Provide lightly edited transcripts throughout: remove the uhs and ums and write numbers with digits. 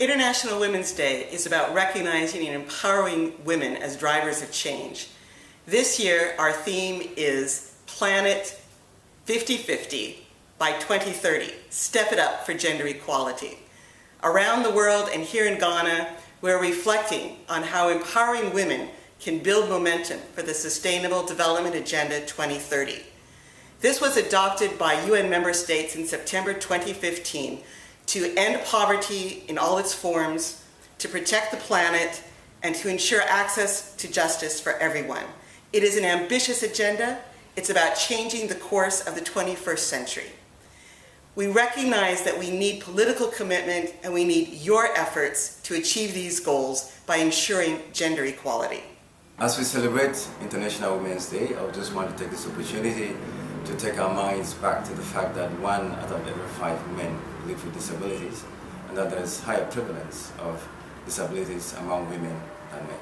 International Women's Day is about recognizing and empowering women as drivers of change. This year, our theme is Planet 50-50 by 2030, Step It Up for Gender Equality. Around the world and here in Ghana, we're reflecting on how empowering women can build momentum for the Sustainable Development Agenda 2030. This was adopted by UN member states in September 2015 to end poverty in all its forms, to protect the planet, and to ensure access to justice for everyone. It is an ambitious agenda. It's about changing the course of the 21st century. We recognize that we need political commitment and we need your efforts to achieve these goals by ensuring gender equality. As we celebrate International Women's Day, I would just want to take this opportunity to take our minds back to the fact that 1 out of every 5 men live with disabilities, and that there is higher prevalence of disabilities among women than men.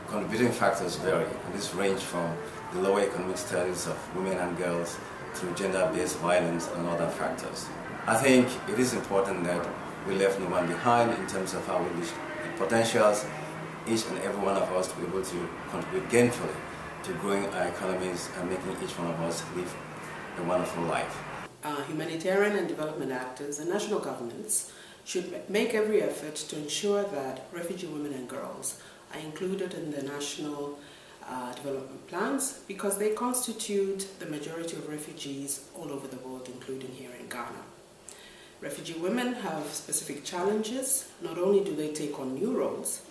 Contributing factors vary, and this range from the lower economic status of women and girls through gender-based violence and other factors. I think it is important that we left no one behind in terms of how we reach the potentials, each and every one of us to be able to contribute gainfully to growing our economies and making each one of us live a wonderful life. Humanitarian and development actors and national governments should make every effort to ensure that refugee women and girls are included in the national development plans, because they constitute the majority of refugees all over the world, including here in Ghana. Refugee women have specific challenges. Not only do they take on new roles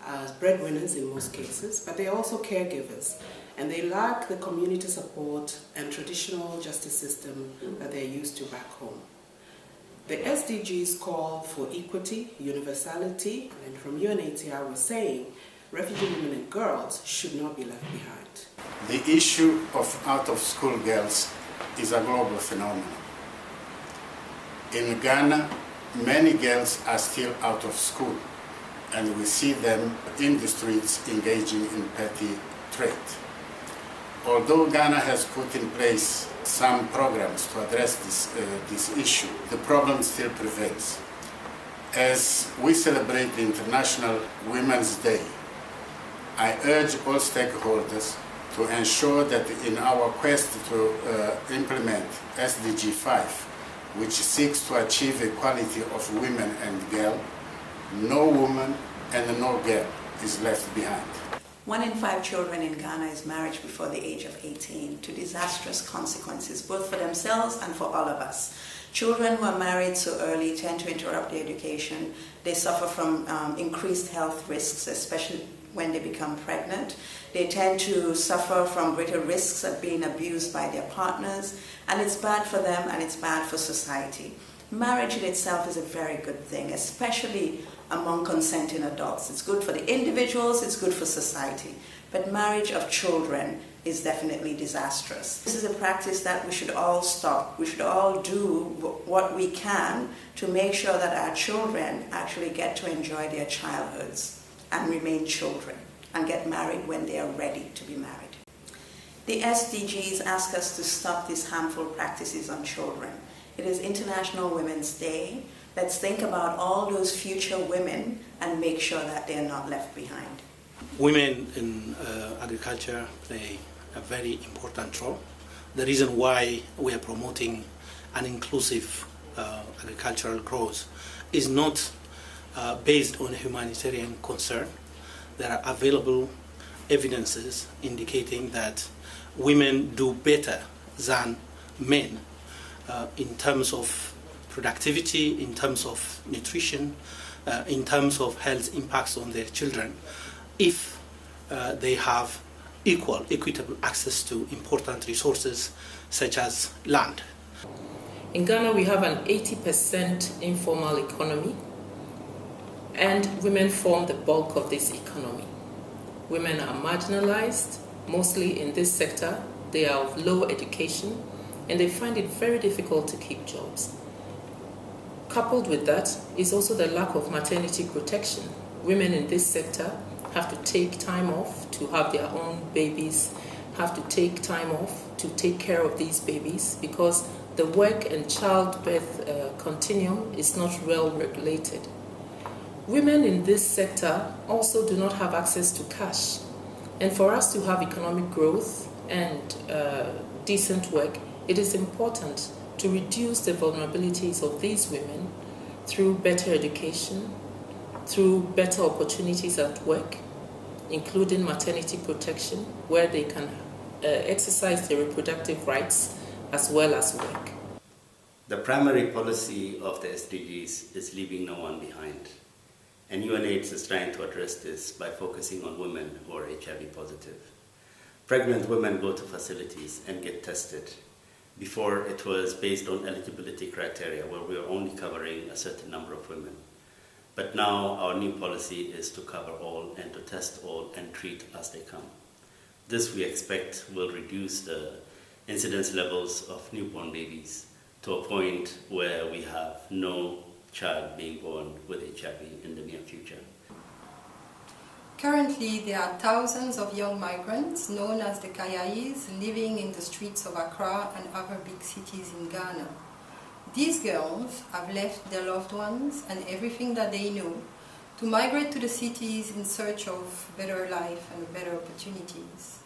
as breadwinners in most cases, but they're also caregivers, and they lack the community support and traditional justice system that they're used to back home. The SDGs call for equity, universality, and from UNHCR we're saying refugee women and girls should not be left behind. The issue of out-of-school girls is a global phenomenon. In Ghana, many girls are still out of school, and we see them in the streets engaging in petty trade. Although Ghana has put in place some programs to address this issue, the problem still prevails. As we celebrate the International Women's Day, I urge all stakeholders to ensure that in our quest to implement SDG 5, which seeks to achieve equality of women and girls, no woman and no girl is left behind. 1 in 5 children in Ghana is married before the age of 18, to disastrous consequences, both for themselves and for all of us. Children who are married so early tend to interrupt their education. They suffer from increased health risks, especially when they become pregnant. They tend to suffer from greater risks of being abused by their partners, and it's bad for them and it's bad for society. Marriage in itself is a very good thing, especially among consenting adults. It's good for the individuals, it's good for society. But marriage of children is definitely disastrous. This is a practice that we should all stop. We should all do what we can to make sure that our children actually get to enjoy their childhoods and remain children and get married when they are ready to be married. The SDGs ask us to stop these harmful practices on children. It is International Women's Day. Let's think about all those future women and make sure that they're not left behind. Women in agriculture play a very important role. The reason why we are promoting an inclusive agricultural growth is not based on humanitarian concern. There are available evidences indicating that women do better than men in terms of productivity, in terms of nutrition, in terms of health impacts on their children, if they have equitable access to important resources such as land. In Ghana, we have an 80% informal economy, and women form the bulk of this economy. Women are marginalized, mostly in this sector. They are of low education, and they find it very difficult to keep jobs. Coupled with that is also the lack of maternity protection. Women in this sector have to take time off to have their own babies, have to take time off to take care of these babies, because the work and childbirth continuum is not well regulated. women in this sector also do not have access to cash. And for us to have economic growth and decent work, it is important to reduce the vulnerabilities of these women through better education, through better opportunities at work, including maternity protection, where they can exercise their reproductive rights as well as work. The primary policy of the SDGs is leaving no one behind. And UNAIDS is trying to address this by focusing on women who are HIV positive. Pregnant women go to facilities and get tested. Before, it was based on eligibility criteria, where we were only covering a certain number of women. But now our new policy is to cover all and to test all and treat as they come. This, we expect, will reduce the incidence levels of newborn babies to a point where we have no child being born with HIV in the near future. Currently, there are thousands of young migrants, known as the Kayais, living in the streets of Accra and other big cities in Ghana. These girls have left their loved ones and everything that they know to migrate to the cities in search of better life and better opportunities.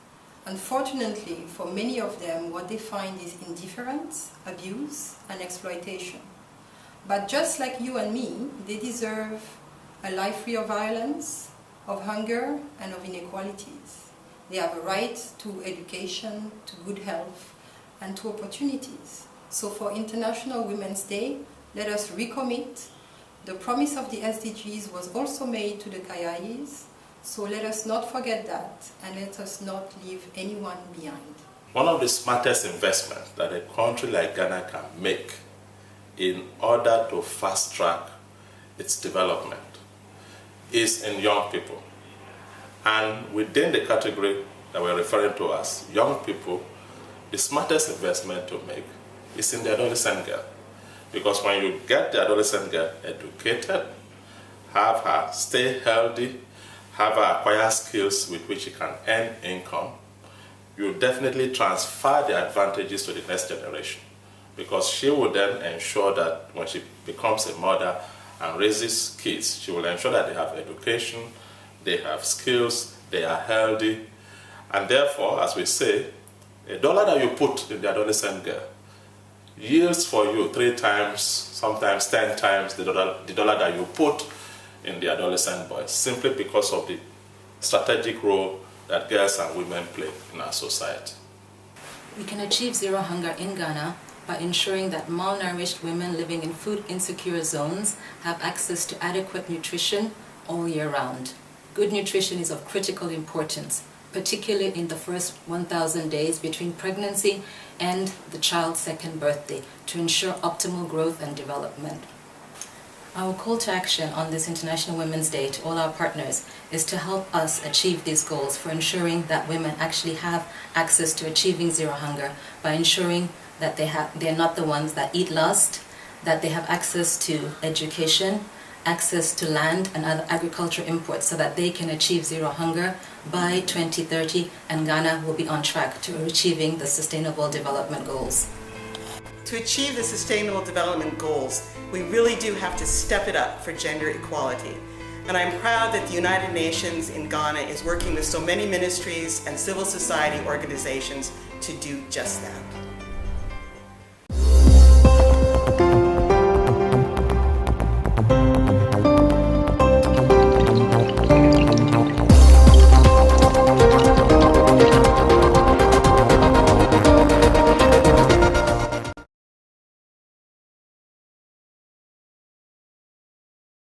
Unfortunately, for many of them, what they find is indifference, abuse, and exploitation. But just like you and me, they deserve a life free of violence, of hunger, and of inequalities. They have a right to education, to good health, and to opportunities. So for International Women's Day, let us recommit. The promise of the SDGs was also made to the Kayais, so let us not forget that, and let us not leave anyone behind. One of the smartest investments that a country like Ghana can make in order to fast-track its development is in young people. And within the category that we're referring to as young people, the smartest investment to make is in the adolescent girl. Because when you get the adolescent girl educated, have her stay healthy, have her acquire skills with which she can earn income, you definitely transfer the advantages to the next generation. Because she will then ensure that when she becomes a mother and raises kids, she will ensure that they have education, they have skills, they are healthy, and therefore, as we say, $1 that you put in the adolescent girl yields for you 3 times, sometimes 10 times the dollar that you put in the adolescent boy, simply because of the strategic role that girls and women play in our society. We can achieve zero hunger in Ghana by ensuring that malnourished women living in food insecure zones have access to adequate nutrition all year round. Good nutrition is of critical importance, particularly in the first 1,000 days between pregnancy and the child's second birthday, to ensure optimal growth and development. Our call to action on this International Women's Day to all our partners is to help us achieve these goals for ensuring that women actually have access to achieving zero hunger by ensuring that they're not the ones that eat last, that they have access to education, access to land and other agricultural imports so that they can achieve zero hunger by 2030, and Ghana will be on track to achieving the Sustainable Development Goals. To achieve the Sustainable Development Goals, we really do have to step it up for gender equality. And I'm proud that the United Nations in Ghana is working with so many ministries and civil society organizations to do just that.